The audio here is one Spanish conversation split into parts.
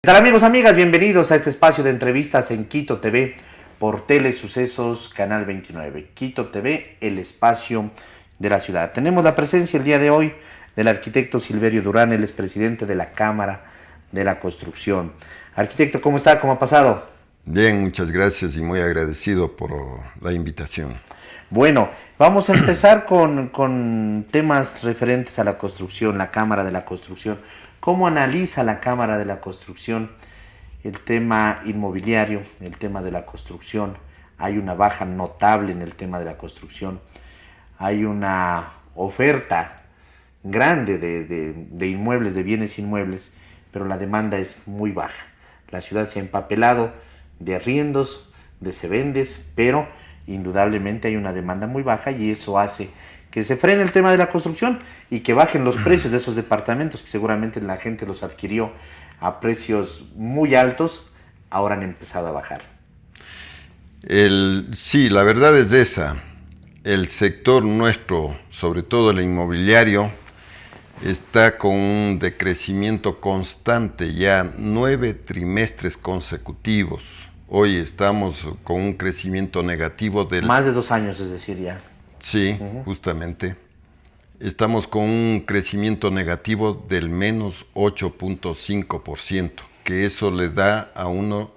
¿Qué tal, amigos, amigas? Bienvenidos a este espacio de entrevistas en Quito TV por Telesucesos Canal 29. Quito TV, el espacio de la ciudad. Tenemos la presencia el día de hoy del arquitecto Silverio Durán, él es presidente de la Cámara de la Construcción. Arquitecto, ¿cómo está? ¿Cómo ha pasado? Bien, muchas gracias y muy agradecido por la invitación. Bueno, vamos a empezar con temas referentes a la construcción, la Cámara de la Construcción. ¿Cómo analiza la Cámara de la Construcción el tema inmobiliario, el tema de la construcción? Hay una baja notable en el tema de la construcción. Hay una oferta grande de inmuebles, de bienes inmuebles, pero la demanda es muy baja. La ciudad se ha empapelado de arriendos, de sevendes, pero indudablemente hay una demanda muy baja y eso hace que se frene el tema de la construcción y que bajen los precios de esos departamentos que seguramente la gente los adquirió a precios muy altos, ahora han empezado a bajar. Sí, la verdad es esa. El sector nuestro, sobre todo el inmobiliario, está con un decrecimiento constante, ya 9 trimestres consecutivos. Hoy estamos con un crecimiento negativo del... Más de 2 años, es decir, ya. Sí, justamente. Estamos con un crecimiento negativo del menos 8.5%, que eso le da a uno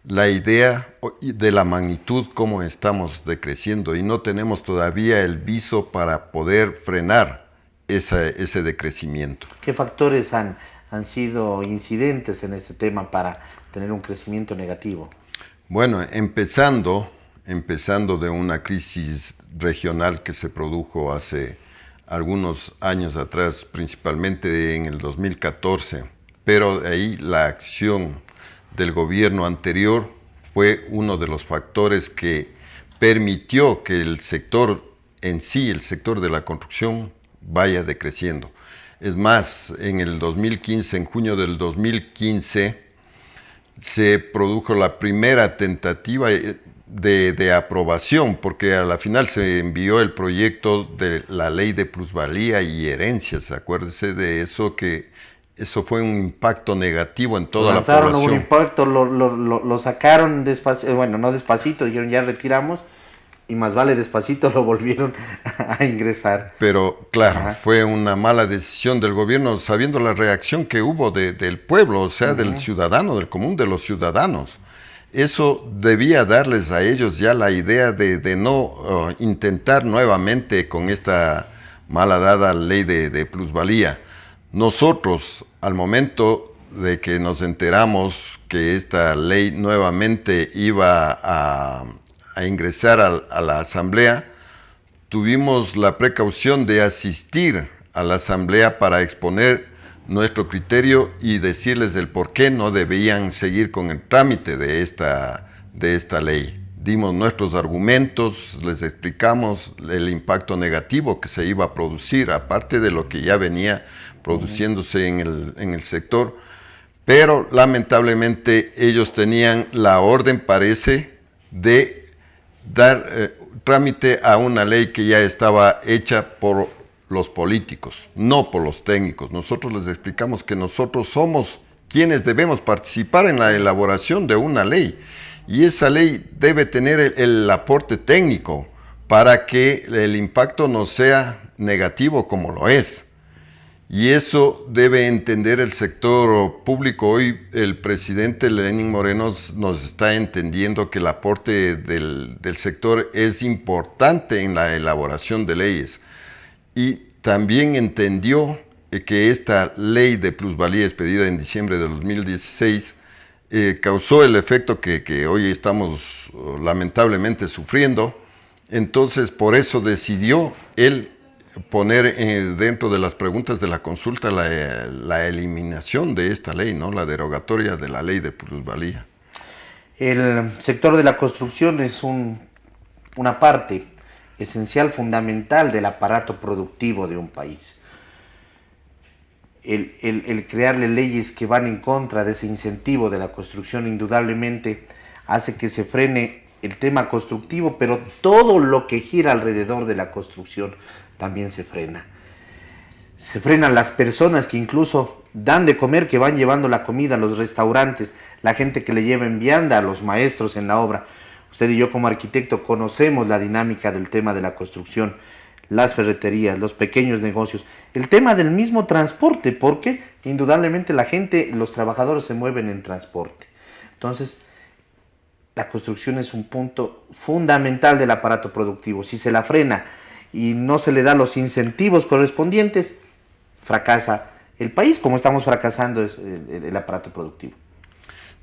la idea de la magnitud cómo estamos decreciendo y no tenemos todavía el viso para poder frenar ese decrecimiento. ¿Qué factores han sido incidentes en este tema para tener un crecimiento negativo? Bueno, empezando de una crisis regional que se produjo hace algunos años atrás, principalmente en el 2014, pero de ahí la acción del gobierno anterior fue uno de los factores que permitió que el sector en sí, el sector de la construcción, vaya decreciendo. Es más, en el 2015, en junio del 2015, se produjo la primera tentativa de aprobación, porque a la final se envió el proyecto de la ley de plusvalía y herencias. Acuérdese de eso, que eso fue un impacto negativo en toda la población. Hubo un impacto, lo sacaron despacito, bueno, no despacito, dijeron ya retiramos, y más vale despacito lo volvieron a ingresar. Pero claro, fue una mala decisión del gobierno, sabiendo la reacción que hubo del pueblo, o sea, del ciudadano, del común de los ciudadanos. Eso debía darles a ellos ya la idea de no intentar nuevamente con esta malhadada ley de plusvalía. Nosotros, al momento de que nos enteramos que esta ley nuevamente iba a ingresar a la asamblea, tuvimos la precaución de asistir a la asamblea para exponer nuestro criterio y decirles el por qué no debían seguir con el trámite de esta ley. Dimos nuestros argumentos, les explicamos el impacto negativo que se iba a producir, aparte de lo que ya venía produciéndose en el sector, pero lamentablemente ellos tenían la orden, parece, de dar trámite a una ley que ya estaba hecha por los políticos, no por los técnicos. Nosotros les explicamos que nosotros somos quienes debemos participar en la elaboración de una ley y esa ley debe tener el aporte técnico para que el impacto no sea negativo como lo es. Y eso debe entender el sector público. Hoy el presidente Lenín Moreno nos está entendiendo que el aporte del sector es importante en la elaboración de leyes. Y también entendió que esta ley de plusvalía expedida en diciembre de 2016 causó el efecto que hoy estamos lamentablemente sufriendo. Entonces, por eso decidió él poner dentro de las preguntas de la consulta la eliminación de esta ley, ¿no? La derogatoria de la ley de plusvalía. El sector de la construcción es una parte esencial, fundamental del aparato productivo de un país. El crearle leyes que van en contra de ese incentivo de la construcción indudablemente hace que se frene el tema constructivo, pero todo lo que gira alrededor de la construcción también se frena. Se frenan las personas que incluso dan de comer, que van llevando la comida a los restaurantes, la gente que le lleva en vianda a los maestros en la obra. Usted y yo como arquitecto conocemos la dinámica del tema de la construcción, las ferreterías, los pequeños negocios, el tema del mismo transporte, porque indudablemente la gente, los trabajadores se mueven en transporte. Entonces, la construcción es un punto fundamental del aparato productivo. Si se la frena y no se le da los incentivos correspondientes, fracasa el país, como estamos fracasando el aparato productivo.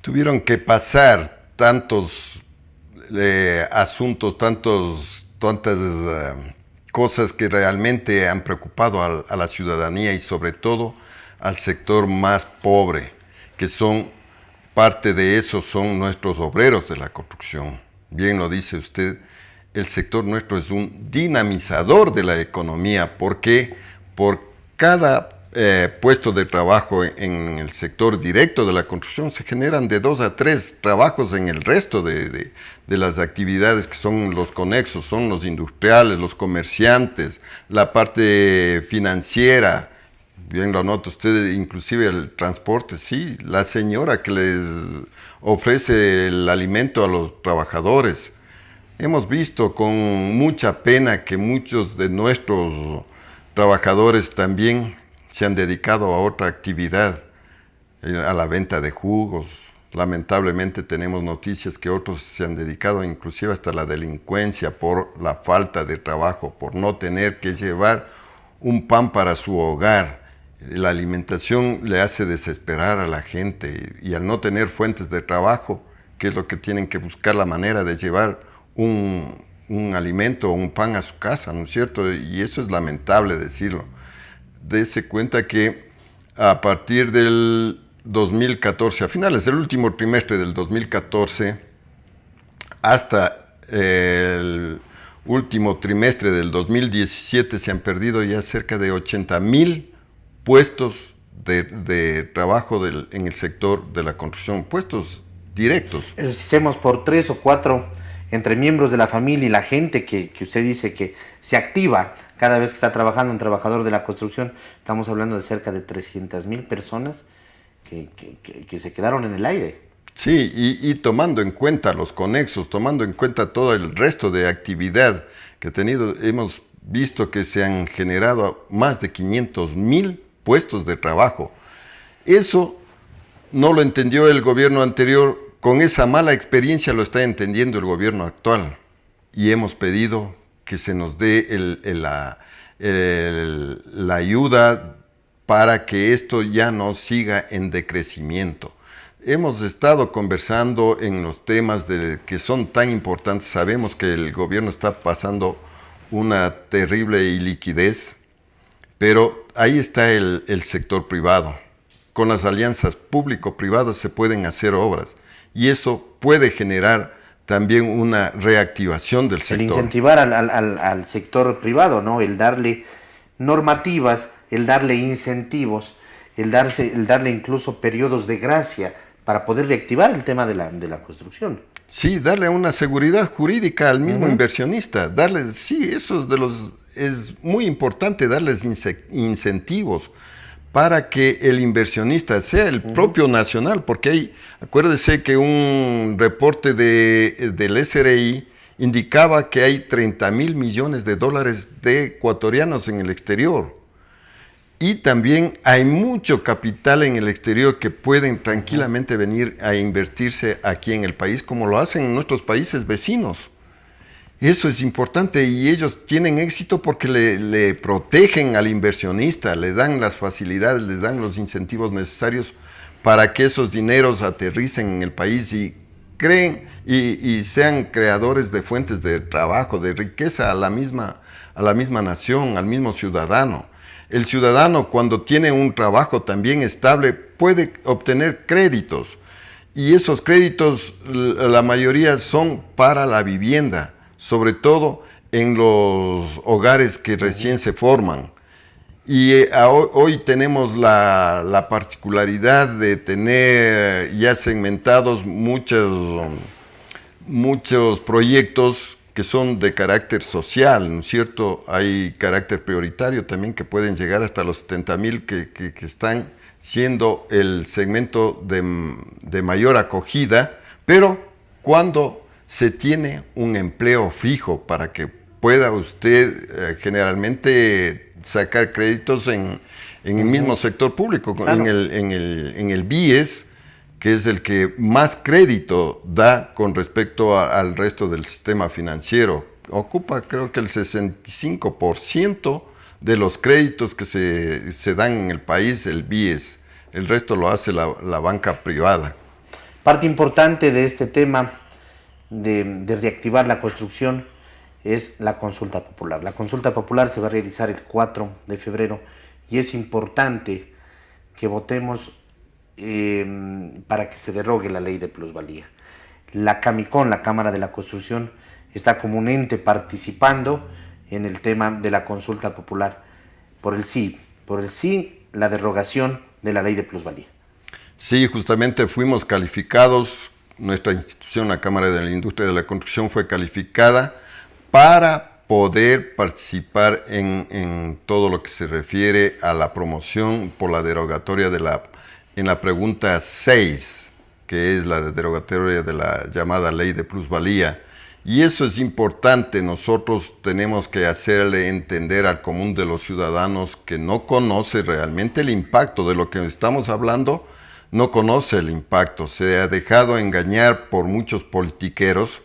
Tuvieron que pasar tantos asuntos, tantas cosas que realmente han preocupado a la ciudadanía y sobre todo al sector más pobre, que son parte de eso, son nuestros obreros de la construcción. Bien lo dice usted, el sector nuestro es un dinamizador de la economía, porque por cada puesto de trabajo en el sector directo de la construcción se generan de 2 a 3 trabajos en el resto de las actividades que son los conexos, son los industriales, los comerciantes, la parte financiera. Bien lo nota usted, inclusive el transporte, sí, la señora que les ofrece el alimento a los trabajadores. Hemos visto con mucha pena que muchos de nuestros trabajadores también se han dedicado a otra actividad, a la venta de jugos. Lamentablemente tenemos noticias que otros se han dedicado inclusive hasta la delincuencia por la falta de trabajo, por no tener que llevar un pan para su hogar. La alimentación le hace desesperar a la gente y al no tener fuentes de trabajo, que es lo que tienen que buscar la manera de llevar un alimento o un pan a su casa, ¿no es cierto? Y eso es lamentable decirlo. Dese cuenta que a partir del 2014, a finales del último trimestre del 2014, hasta el último trimestre del 2017 se han perdido ya cerca de 80,000 puestos de trabajo en el sector de la construcción, puestos directos. Si hacemos por 3 o 4 entre miembros de la familia y la gente que usted dice que se activa cada vez que está trabajando un trabajador de la construcción, estamos hablando de cerca de 300,000 personas que se quedaron en el aire. Sí, y tomando en cuenta los conexos, tomando en cuenta todo el resto de actividad que ha tenido, hemos visto que se han generado más de 500,000 puestos de trabajo. Eso no lo entendió el gobierno anterior, con esa mala experiencia lo está entendiendo el gobierno actual. Y hemos pedido que se nos dé la ayuda para que esto ya no siga en decrecimiento. Hemos estado conversando en los temas que son tan importantes. Sabemos que el gobierno está pasando una terrible iliquidez, pero ahí está el sector privado. Con las alianzas público-privadas se pueden hacer obras y eso puede generar también una reactivación del sector. El incentivar al sector privado, ¿no? El darle normativas, el darle incentivos, el darle incluso periodos de gracia para poder reactivar el tema de la construcción. Sí, darle una seguridad jurídica al mismo inversionista, darles, sí, es muy importante darles incentivos para que el inversionista sea el propio nacional, porque acuérdese que un reporte del SRI indicaba que hay 30,000 millones de dólares de ecuatorianos en el exterior. Y también hay mucho capital en el exterior que pueden tranquilamente venir a invertirse aquí en el país, como lo hacen en nuestros países vecinos. Eso es importante y ellos tienen éxito porque le protegen al inversionista, le dan las facilidades, les dan los incentivos necesarios para que esos dineros aterricen en el país y creen y sean creadores de fuentes de trabajo, de riqueza a la misma nación, al mismo ciudadano. El ciudadano, cuando tiene un trabajo también estable, puede obtener créditos y esos créditos, la mayoría son para la vivienda, sobre todo en los hogares que recién se forman. Y hoy tenemos la particularidad de tener ya segmentados muchos proyectos que son de carácter social, ¿no es cierto? Hay carácter prioritario también que pueden llegar hasta los 70,000 que están siendo el segmento de mayor acogida, pero cuando se tiene un empleo fijo para que pueda usted generalmente sacar créditos en el mismo sector público, Claro. en el BIES, que es el que más crédito da con respecto al resto del sistema financiero. Ocupa creo que el 65% de los créditos que se dan en el país, el BIES. El resto lo hace la banca privada. Parte importante de este tema de reactivar la construcción es la consulta popular. La consulta popular se va a realizar el 4 de febrero y es importante que votemos para que se derogue la ley de plusvalía. La Camicon, la Cámara de la Construcción, está como un ente participando en el tema de la consulta popular por el sí, la derogación de la ley de plusvalía. Sí, justamente fuimos calificados, nuestra institución, la Cámara de la Industria de la Construcción, fue calificada para poder participar en todo lo que se refiere a la promoción por la derogatoria en la pregunta 6, que es la derogatoria de la llamada ley de plusvalía. Y eso es importante, nosotros tenemos que hacerle entender al común de los ciudadanos que no conoce realmente el impacto de lo que estamos hablando, no conoce el impacto, se ha dejado engañar por muchos politiqueros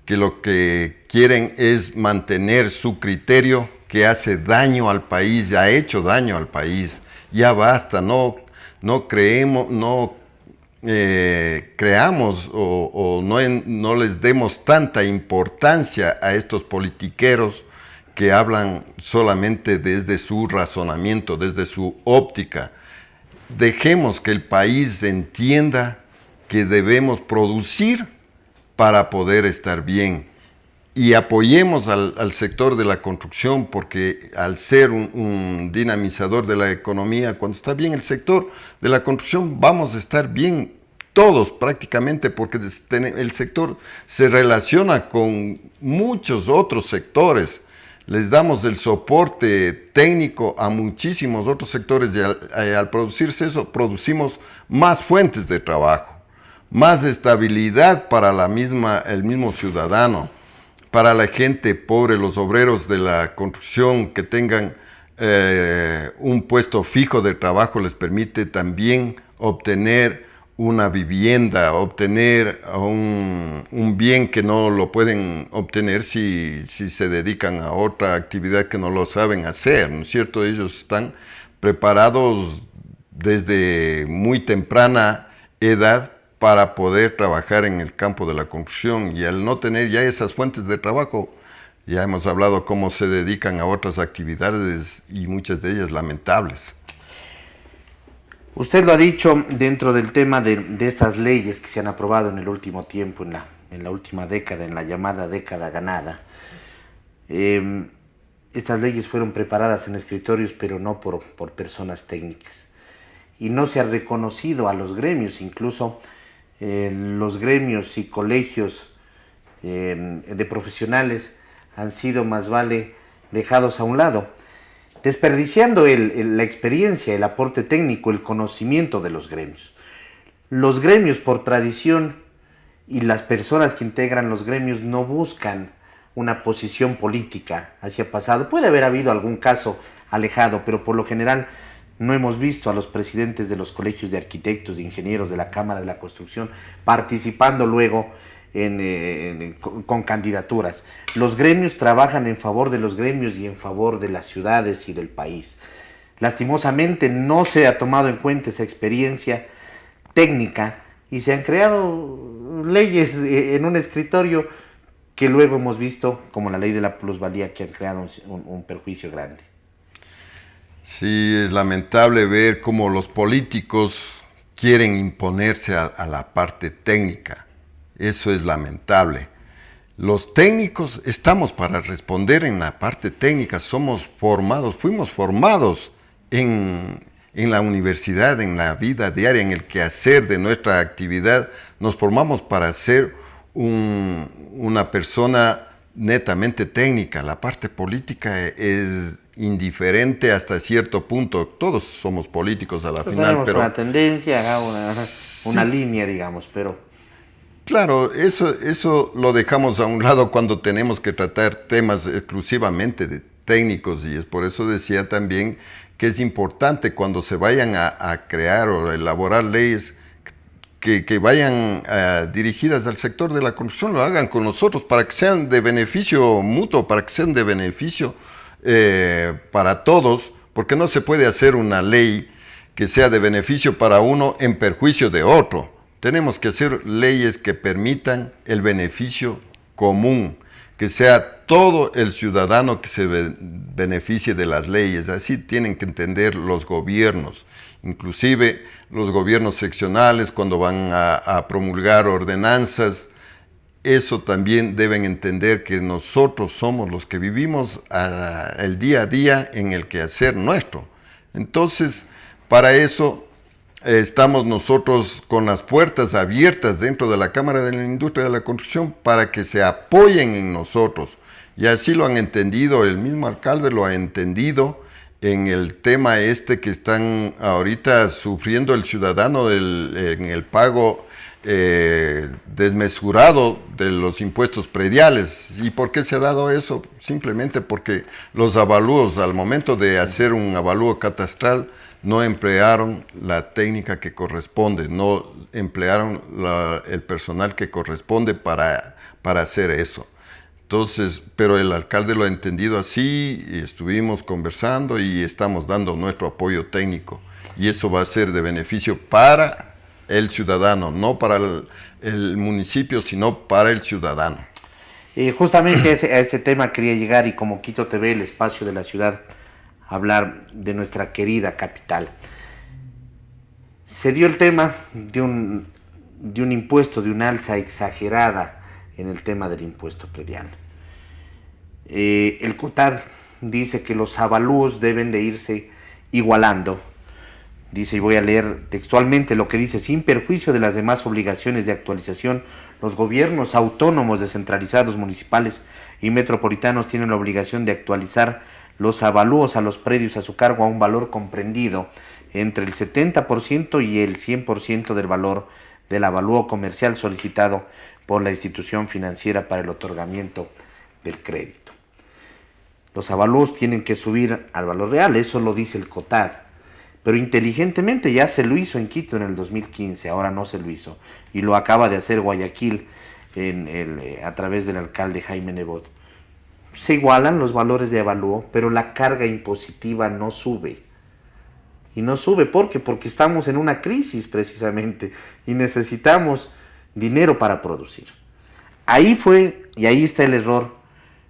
que lo que quieren es mantener su criterio que hace daño al país, ya ha hecho daño al país, ya basta, no creamos o no les demos tanta importancia a estos politiqueros que hablan solamente desde su razonamiento, desde su óptica. Dejemos que el país entienda que debemos producir para poder estar bien y apoyemos al sector de la construcción, porque al ser un dinamizador de la economía, cuando está bien el sector de la construcción, vamos a estar bien todos prácticamente, porque el sector se relaciona con muchos otros sectores. Les damos el soporte técnico a muchísimos otros sectores y al producirse eso, producimos más fuentes de trabajo, más estabilidad para el mismo ciudadano, para la gente pobre, los obreros de la construcción que tengan un puesto fijo de trabajo les permite también obtener una vivienda, obtener un bien que no lo pueden obtener si se dedican a otra actividad que no lo saben hacer, ¿no es cierto? Ellos están preparados desde muy temprana edad para poder trabajar en el campo de la construcción, y al no tener ya esas fuentes de trabajo, ya hemos hablado cómo se dedican a otras actividades y muchas de ellas lamentables. Usted lo ha dicho dentro del tema de estas leyes que se han aprobado en el último tiempo, en la última década, en la llamada década ganada. Estas leyes fueron preparadas en escritorios, pero no por personas técnicas. Y no se ha reconocido a los gremios, incluso los gremios y colegios de profesionales han sido más vale dejados a un lado, desperdiciando la experiencia, el aporte técnico, el conocimiento de los gremios. Los gremios por tradición y las personas que integran los gremios no buscan una posición política hacia pasado. Puede haber habido algún caso alejado, pero por lo general no hemos visto a los presidentes de los colegios de arquitectos, de ingenieros, de la Cámara de la Construcción participando luego con candidaturas. Los gremios trabajan en favor de los gremios y en favor de las ciudades y del país. Lastimosamente no se ha tomado en cuenta esa experiencia técnica y se han creado leyes en un escritorio que luego hemos visto, como la ley de la plusvalía, que han creado un perjuicio grande. Sí, es lamentable ver cómo los políticos quieren imponerse a la parte técnica. Eso es lamentable. Los técnicos estamos para responder en la parte técnica, fuimos formados en la universidad, en la vida diaria, en el quehacer de nuestra actividad. Nos formamos para ser una persona netamente técnica. La parte política es indiferente hasta cierto punto. Todos somos políticos a la Pues final, tenemos pero una tendencia, una línea, digamos, pero claro, eso lo dejamos a un lado cuando tenemos que tratar temas exclusivamente de técnicos, y es por eso decía también que es importante cuando se vayan a crear o elaborar leyes que vayan dirigidas al sector de la construcción, lo hagan con nosotros para que sean de beneficio mutuo, para que sean de beneficio para todos, porque no se puede hacer una ley que sea de beneficio para uno en perjuicio de otro. Tenemos que hacer leyes que permitan el beneficio común, que sea todo el ciudadano que se beneficie de las leyes. Así tienen que entender los gobiernos, inclusive los gobiernos seccionales cuando van a promulgar ordenanzas. Eso también deben entender que nosotros somos los que vivimos el día a día en el quehacer nuestro. Entonces, para eso estamos nosotros con las puertas abiertas dentro de la Cámara de la Industria de la Construcción para que se apoyen en nosotros. Y así lo han entendido, el mismo alcalde lo ha entendido en el tema que están ahorita sufriendo el ciudadano en el pago desmesurado de los impuestos prediales. ¿Y por qué se ha dado eso? Simplemente porque los avalúos, al momento de hacer un avalúo catastral, no emplearon la técnica que corresponde, no emplearon el personal que corresponde para hacer eso. Entonces, pero el alcalde lo ha entendido así, y estuvimos conversando y estamos dando nuestro apoyo técnico. Y eso va a ser de beneficio para el ciudadano, no para el municipio, sino para el ciudadano. Justamente a ese tema quería llegar, y como Quito TV, el espacio de la ciudad, hablar de nuestra querida capital. Se dio el tema de un impuesto, de una alza exagerada en el tema del impuesto predial. El COTAD dice que los avalúos deben de irse igualando. Dice, y voy a leer textualmente lo que dice: sin perjuicio de las demás obligaciones de actualización, los gobiernos autónomos descentralizados, municipales y metropolitanos tienen la obligación de actualizar los avalúos a los predios a su cargo a un valor comprendido entre el 70% y el 100% del valor del avalúo comercial solicitado por la institución financiera para el otorgamiento del crédito. Los avalúos tienen que subir al valor real, eso lo dice el COTAD, pero inteligentemente ya se lo hizo en Quito en el 2015, ahora no se lo hizo, y lo acaba de hacer Guayaquil a través del alcalde Jaime Nebot. Se igualan los valores de avalúo, pero la carga impositiva no sube. Y no sube porque estamos en una crisis precisamente y necesitamos dinero para producir. Ahí fue, y ahí está el error,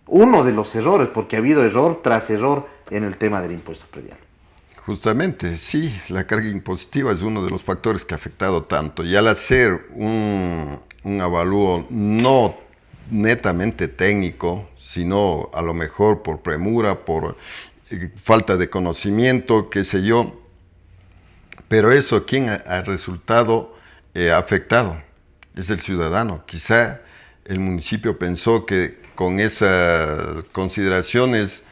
uno de los errores, porque ha habido error tras error en el tema del impuesto predial. Justamente, sí, la carga impositiva es uno de los factores que ha afectado tanto. Y al hacer un avalúo no netamente técnico, sino a lo mejor por premura, por falta de conocimiento, qué sé yo, pero eso, ¿quién ha resultado afectado? Es el ciudadano. Quizá el municipio pensó que con esas consideraciones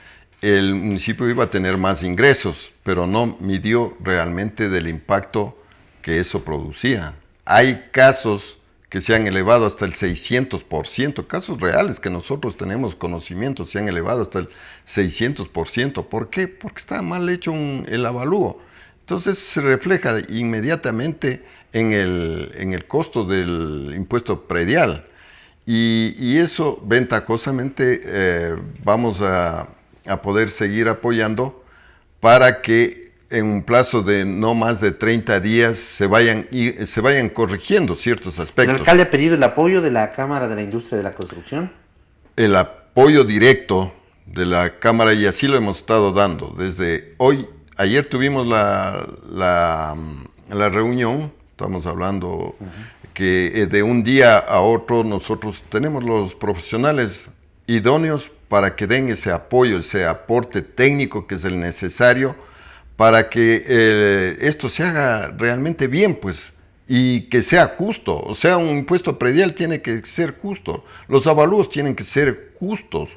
el municipio iba a tener más ingresos, pero no midió realmente del impacto que eso producía. Hay casos que se han elevado hasta el 600%, casos reales que nosotros tenemos conocimiento, se han elevado hasta el 600%. ¿Por qué? Porque está mal hecho el avalúo. Entonces se refleja inmediatamente en el costo del impuesto predial. Y eso ventajosamente vamos a poder seguir apoyando para que en un plazo de no más de 30 días se vayan corrigiendo ciertos aspectos. ¿El alcalde ha pedido el apoyo de la Cámara de la Industria de la Construcción? El apoyo directo de la Cámara, y así lo hemos estado dando desde hoy. Ayer tuvimos la reunión, estamos hablando que de un día a otro nosotros tenemos los profesionales idóneos para que den ese apoyo, ese aporte técnico que es el necesario para que esto se haga realmente bien, pues, y que sea justo. O sea, un impuesto predial tiene que ser justo, los avalúos tienen que ser justos,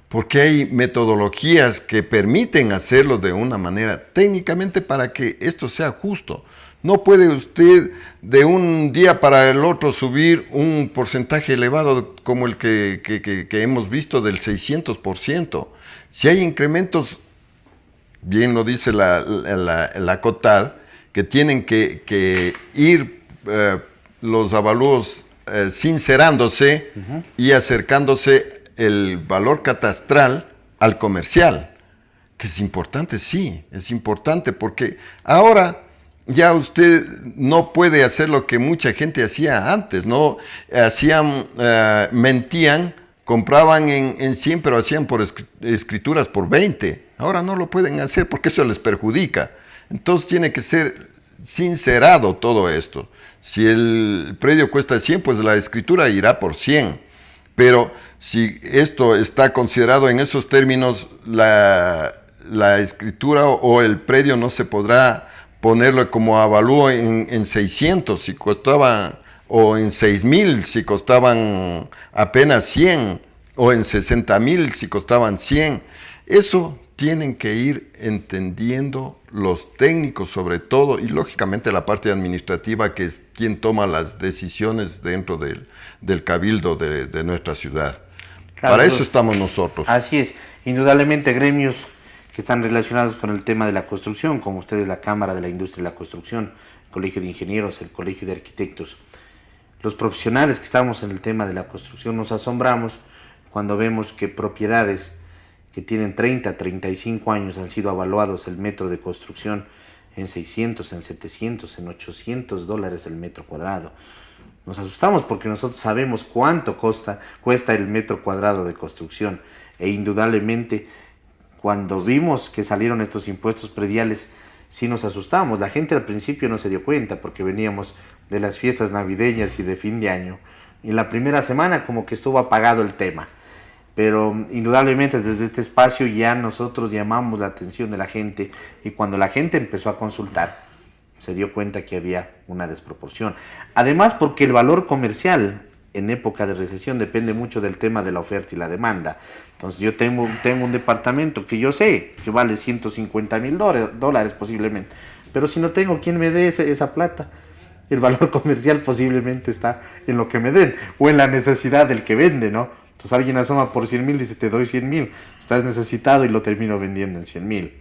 porque hay metodologías que permiten hacerlo de una manera técnicamente para que esto sea justo. No puede usted de un día para el otro subir un porcentaje elevado como el que hemos visto del 600%. Si hay incrementos, bien lo dice la COTAD, que tienen que ir los avalúos sincerándose y acercándose el valor catastral al comercial, que es importante, sí, es importante porque ahora ya usted no puede hacer lo que mucha gente hacía antes, ¿no? Mentían, compraban en 100, pero hacían por escrituras por 20. Ahora no lo pueden hacer porque eso les perjudica. Entonces tiene que ser sincerado todo esto. Si el predio cuesta 100, pues la escritura irá por 100. Pero si esto está considerado en esos términos, la escritura o el predio no se podrá ponerlo como avalúo en 600 si costaba, o en 6,000 si costaban apenas 100, o en 60,000 si costaban 100. Eso tienen que ir entendiendo los técnicos sobre todo, y lógicamente la parte administrativa, que es quien toma las decisiones dentro del cabildo de nuestra ciudad. Claro, para eso estamos nosotros. Así es, indudablemente gremios que están relacionados con el tema de la construcción, como ustedes, la Cámara de la Industria y la Construcción, el Colegio de Ingenieros, el Colegio de Arquitectos. Los profesionales que estamos en el tema de la construcción nos asombramos cuando vemos que propiedades que tienen 30, 35 años han sido evaluados el metro de construcción en 600, en 700, en $800 el metro cuadrado. Nos asustamos porque nosotros sabemos cuánto cuesta el metro cuadrado de construcción, e indudablemente cuando vimos que salieron estos impuestos prediales, sí nos asustamos. La gente al principio no se dio cuenta porque veníamos de las fiestas navideñas y de fin de año. Y en la primera semana como que estuvo apagado el tema. Pero indudablemente desde este espacio ya nosotros llamamos la atención de la gente, y cuando la gente empezó a consultar, se dio cuenta que había una desproporción. Además, porque el valor comercial en época de recesión depende mucho del tema de la oferta y la demanda. Entonces yo tengo un departamento que yo sé que vale $150,000 posiblemente, pero si no tengo quien me dé esa plata, el valor comercial posiblemente está en lo que me den o en la necesidad del que vende, ¿no? Entonces alguien asoma por 100,000, dice te doy 100,000, estás necesitado y lo termino vendiendo en 100,000,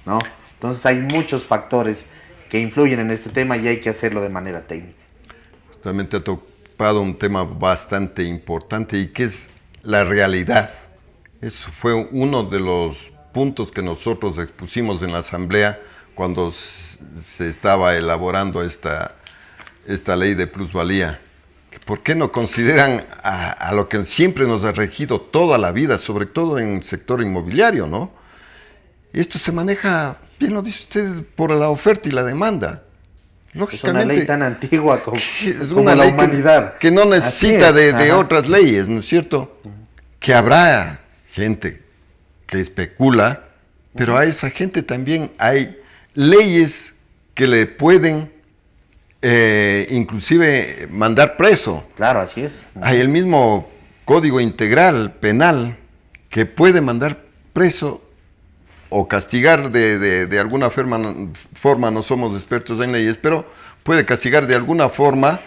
¿no? Entonces hay muchos factores que influyen en este tema y hay que hacerlo de manera técnica. Justamente ha tocado un tema bastante importante, y que es la realidad. Eso fue uno de los puntos que nosotros expusimos en la asamblea cuando se estaba elaborando esta ley de plusvalía. ¿Por qué no consideran a lo que siempre nos ha regido toda la vida, sobre todo en el sector inmobiliario, ¿no? Esto se maneja, bien lo dice usted, por la oferta y la demanda. Lógicamente, es una ley tan antigua como una la ley humanidad. Que no necesita de otras leyes, ¿no es cierto? Que habrá gente que especula, pero a esa gente también hay leyes que le pueden inclusive mandar preso. Claro, así es. Hay el mismo Código Integral Penal que puede mandar preso o castigar de alguna forma, no somos expertos en leyes, pero puede castigar de alguna forma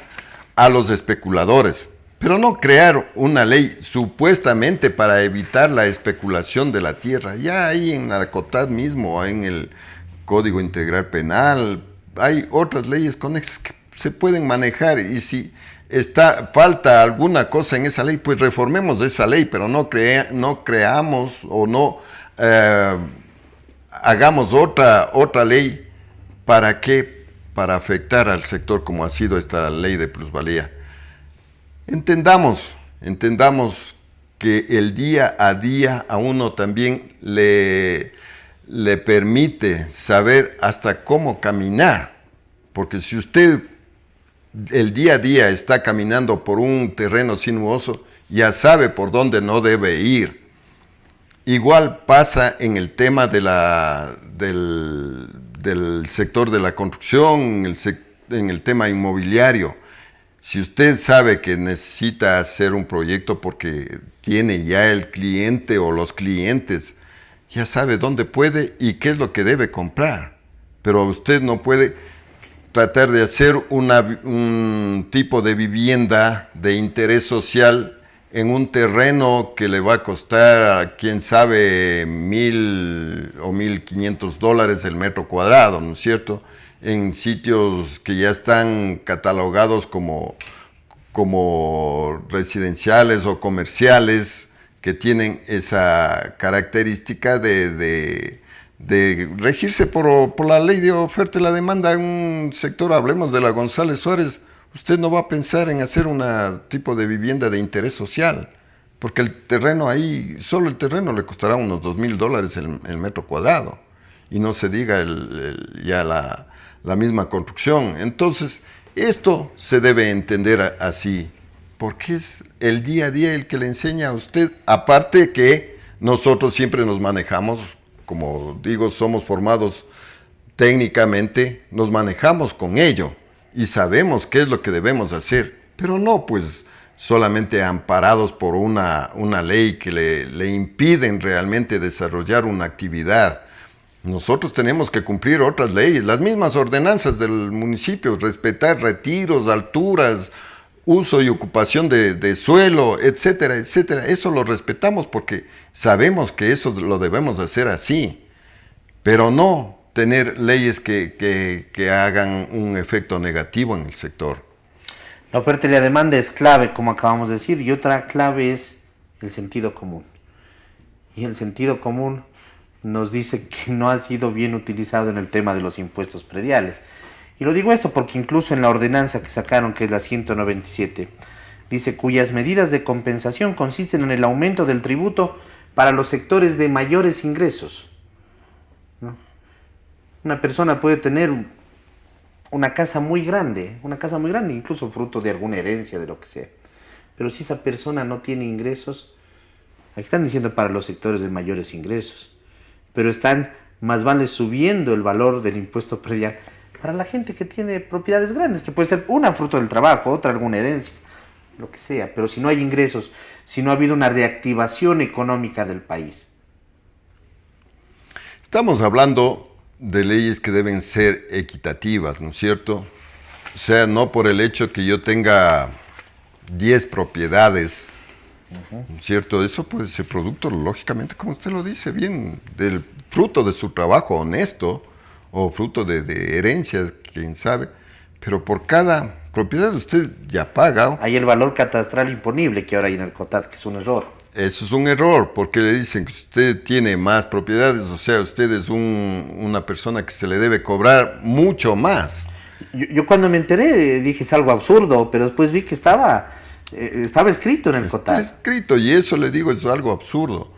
a los especuladores. Pero no crear una ley supuestamente para evitar la especulación de la tierra. Ya hay en la COTAD mismo, en el Código Integral Penal, hay otras leyes conexas que se pueden manejar, y si falta alguna cosa en esa ley, pues reformemos esa ley, pero no creamos o no hagamos otra ley. ¿Para qué? Para afectar al sector como ha sido esta ley de plusvalía. Entendamos que el día a día a uno también le permite saber hasta cómo caminar, porque si usted el día a día está caminando por un terreno sinuoso, ya sabe por dónde no debe ir. Igual pasa en el tema del sector de la construcción, en el tema inmobiliario. Si usted sabe que necesita hacer un proyecto porque tiene ya el cliente o los clientes, ya sabe dónde puede y qué es lo que debe comprar. Pero usted no puede tratar de hacer un tipo de vivienda de interés social en un terreno que le va a costar, quién sabe, $1,000 o $1,500 el metro cuadrado, ¿no es cierto? En sitios que ya están catalogados como residenciales o comerciales, que tienen esa característica de regirse por la ley de oferta y la demanda en un sector. Hablemos de la González Suárez. Usted no va a pensar en hacer un tipo de vivienda de interés social, porque el terreno ahí, solo el terreno le costará unos $2,000 el metro cuadrado, y no se diga ya la misma construcción. Entonces, esto se debe entender así, porque es el día a día el que le enseña a usted, aparte que nosotros siempre nos manejamos, como digo, somos formados técnicamente, nos manejamos con ello y sabemos qué es lo que debemos hacer, pero no pues solamente amparados por una ley que le impiden realmente desarrollar una actividad. Nosotros tenemos que cumplir otras leyes, las mismas ordenanzas del municipio, respetar retiros, alturas, uso y ocupación de suelo, etcétera, etcétera. Eso lo respetamos porque sabemos que eso lo debemos hacer así, pero no tener leyes que hagan un efecto negativo en el sector. La oferta y la demanda es clave, como acabamos de decir, y otra clave es el sentido común. Y el sentido común nos dice que no ha sido bien utilizado en el tema de los impuestos prediales. Y lo digo esto porque incluso en la ordenanza que sacaron, que es la 197, dice cuyas medidas de compensación consisten en el aumento del tributo para los sectores de mayores ingresos, ¿no? Una persona puede tener una casa muy grande, incluso fruto de alguna herencia, de lo que sea. Pero si esa persona no tiene ingresos, aquí están diciendo para los sectores de mayores ingresos, pero están más vale subiendo el valor del impuesto predial para la gente que tiene propiedades grandes, que puede ser una fruto del trabajo, otra alguna herencia, lo que sea. Pero si no hay ingresos, si no ha habido una reactivación económica del país. Estamos hablando de leyes que deben ser equitativas, ¿no es cierto? O sea, no por el hecho que yo tenga 10 propiedades, ¿no es cierto? Eso puede ser producto, lógicamente, como usted lo dice bien, del fruto de su trabajo honesto o fruto de herencias, quién sabe, pero por cada propiedad usted ya paga. Hay el valor catastral imponible que ahora hay en el COTAD, que es un error. Eso es un error, porque le dicen que usted tiene más propiedades, o sea, usted es una persona que se le debe cobrar mucho más. Yo cuando me enteré dije es algo absurdo, pero después vi que estaba escrito en el COTAD. Está escrito, y eso le digo, es algo absurdo.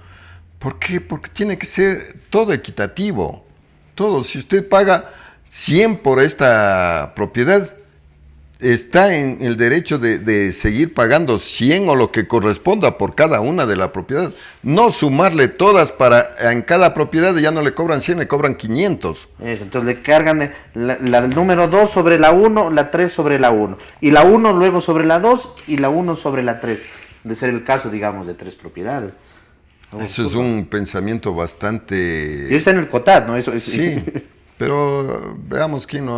¿Por qué? Porque tiene que ser todo equitativo. Todo. Si usted paga 100 por esta propiedad, está en el derecho de seguir pagando 100 o lo que corresponda por cada una de la propiedad. No sumarle todas para en cada propiedad ya no le cobran 100, le cobran 500. Eso, entonces le cargan la número 2 sobre la 1, la 3 sobre la 1. Y la 1 luego sobre la 2 y la 1 sobre la 3. De ser el caso, digamos, de 3 propiedades. Eso es un pensamiento bastante... Y está en el COTAD, ¿no? Eso es... Sí. Pero veamos quién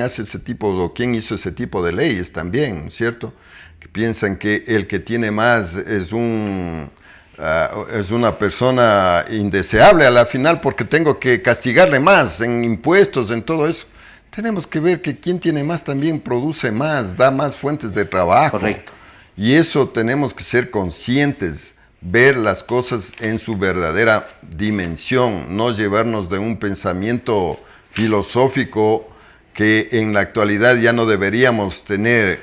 hace ese tipo, o quién hizo ese tipo de leyes también, ¿cierto? Que piensan que el que tiene más es una persona indeseable a la final porque tengo que castigarle más en impuestos, en todo eso. Tenemos que ver que quien tiene más también produce más, da más fuentes de trabajo. Correcto. Y eso tenemos que ser conscientes, ver las cosas en su verdadera dimensión, no llevarnos de un pensamiento filosófico que en la actualidad ya no deberíamos tener,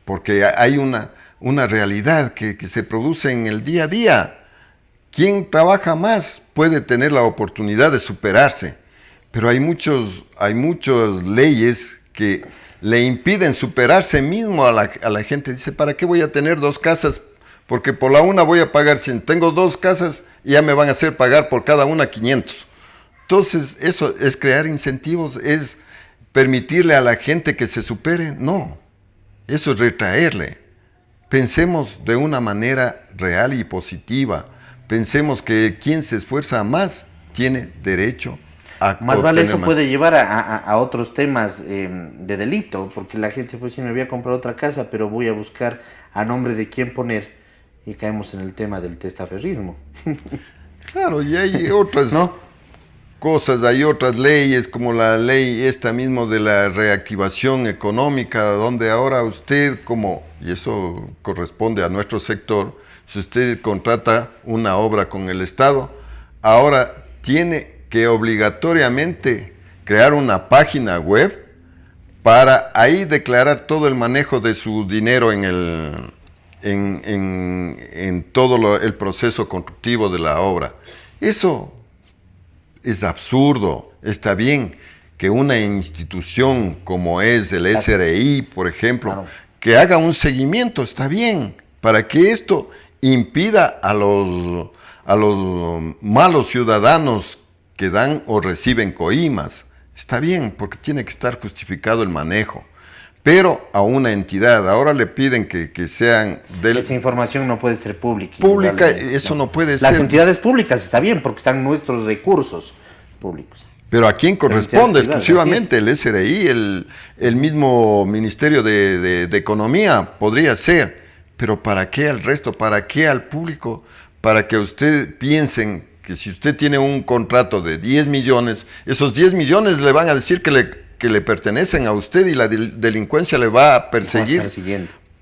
porque hay una realidad que se produce en el día a día. Quien trabaja más puede tener la oportunidad de superarse, pero hay muchas leyes que le impiden superarse mismo a la gente. Dice, ¿para qué voy a tener 2 casas? Porque por la una voy a pagar 100. Tengo 2 casas y ya me van a hacer pagar por cada una 500. Entonces, eso es crear incentivos, es permitirle a la gente que se supere. No, eso es retraerle. Pensemos de una manera real y positiva. Pensemos que quien se esfuerza más tiene derecho a Más vale eso más. puede llevar a otros temas de delito, porque la gente pues si me voy a comprar otra casa, pero voy a buscar a nombre de quién poner y caemos en el tema del testaferrismo. Claro, y hay otras ¿No? cosas, hay otras leyes como la ley esta mismo de la reactivación económica, donde ahora usted y eso corresponde a nuestro sector, si usted contrata una obra con el Estado, ahora tiene que obligatoriamente crear una página web para ahí declarar todo el manejo de su dinero en todo el proceso constructivo de la obra. Eso es absurdo. Está bien que una institución como es el SRI, por ejemplo, Claro, que haga un seguimiento, está bien, para que esto impida a los malos ciudadanos que dan o reciben coimas. Está bien, porque tiene que estar justificado el manejo. Pero a una entidad, ahora le piden que sean esa información no puede ser pública. pública, indudablemente, eso no puede Las ser. entidades públicas está bien, porque están nuestros recursos públicos. Pero ¿a quién corresponde entidades privadas, exclusivamente? El SRI, el mismo Ministerio de Economía podría ser. Pero ¿para qué al resto? ¿Para qué al público? Para que usted piensen que si usted tiene un contrato de 10 millones, esos 10 millones le van a decir que le pertenecen a usted y la delincuencia le va a perseguir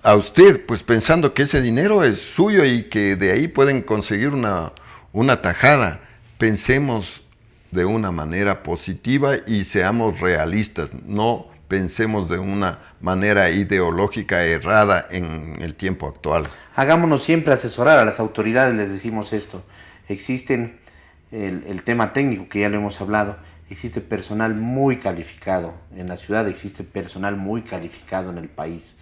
a usted, pues pensando que ese dinero es suyo y que de ahí pueden conseguir una tajada. Pensemos de una manera positiva y seamos realistas, no pensemos de una manera ideológica errada en el tiempo actual. Hagámonos siempre asesorar a las autoridades, les decimos esto. Existen el tema técnico que ya lo hemos hablado, existe personal muy calificado en la ciudad, existe personal muy calificado en el país.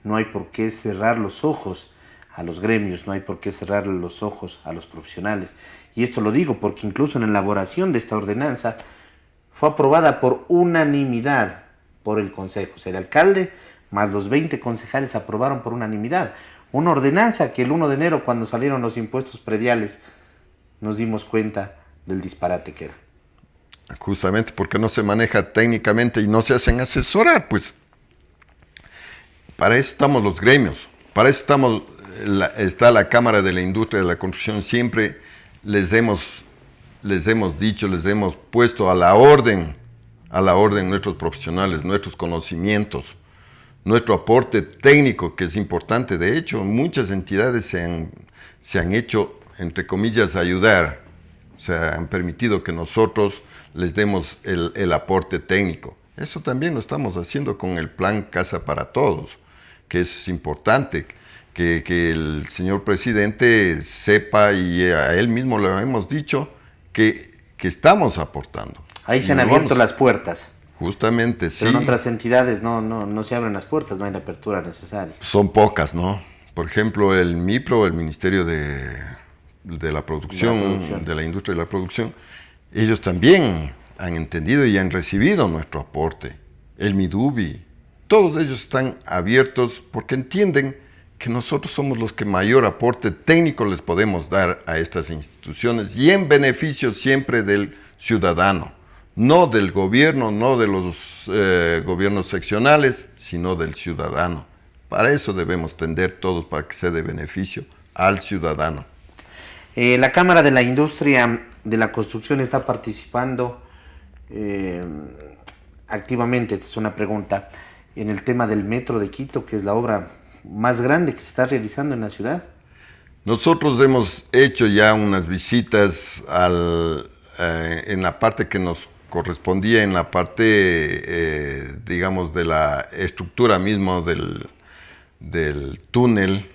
No hay por qué cerrar los ojos a los gremios, no hay por qué cerrar los ojos a los profesionales. Y esto lo digo porque incluso en la elaboración de esta ordenanza fue aprobada por unanimidad por el Consejo. O sea, el alcalde más los 20 concejales aprobaron por unanimidad una ordenanza que el 1 de enero, cuando salieron los impuestos prediales, nos dimos cuenta del disparate que era. Justamente porque no se maneja técnicamente y no se hacen asesorar, pues para eso estamos los gremios, para eso está la Cámara de la Industria de la Construcción. Siempre les hemos dicho, les hemos puesto a la orden nuestros profesionales, nuestros conocimientos, nuestro aporte técnico, que es importante. De hecho, muchas entidades se han hecho, entre comillas, ayudar, o sea, han permitido que nosotros les demos el aporte técnico. Eso también lo estamos haciendo con el plan Casa para Todos, que es importante que el señor presidente sepa, y a él mismo le hemos dicho, que estamos aportando. Ahí se han abierto las puertas. Justamente, sí. Pero en otras entidades no se abren las puertas, no hay la apertura necesaria. Son pocas, ¿no? Por ejemplo, el MIPRO, el Ministerio de la Producción, de la Industria de la Producción, ellos también han entendido y han recibido nuestro aporte. El MIDUBI, todos ellos están abiertos porque entienden que nosotros somos los que mayor aporte técnico les podemos dar a estas instituciones y en beneficio siempre del ciudadano, no del gobierno, no de los gobiernos seccionales, sino del ciudadano. Para eso debemos tender todos, para que sea de beneficio al ciudadano. La Cámara de la Industria de la Construcción está participando activamente, esta es una pregunta, en el tema del Metro de Quito, que es la obra más grande que se está realizando en la ciudad. Nosotros hemos hecho ya unas visitas en la parte que nos correspondía, en la parte, digamos, de la estructura mismo del túnel,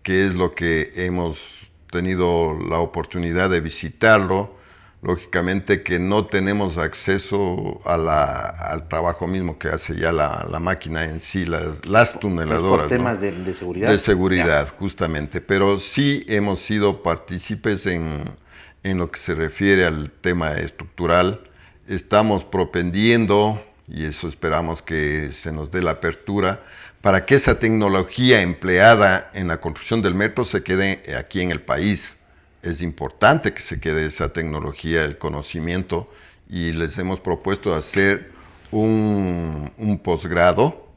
que es lo que hemos tenido la oportunidad de visitarlo. Lógicamente que no tenemos acceso al trabajo mismo que hace ya la máquina en sí, las tuneladoras. Por temas, ¿no?, de seguridad. De seguridad, ya, justamente. Pero sí hemos sido partícipes en lo que se refiere al tema estructural. Estamos propendiendo, y eso esperamos que se nos dé la apertura, para que esa tecnología empleada en la construcción del metro se quede aquí en el país. Es importante que se quede esa tecnología, el conocimiento, y les hemos propuesto hacer un posgrado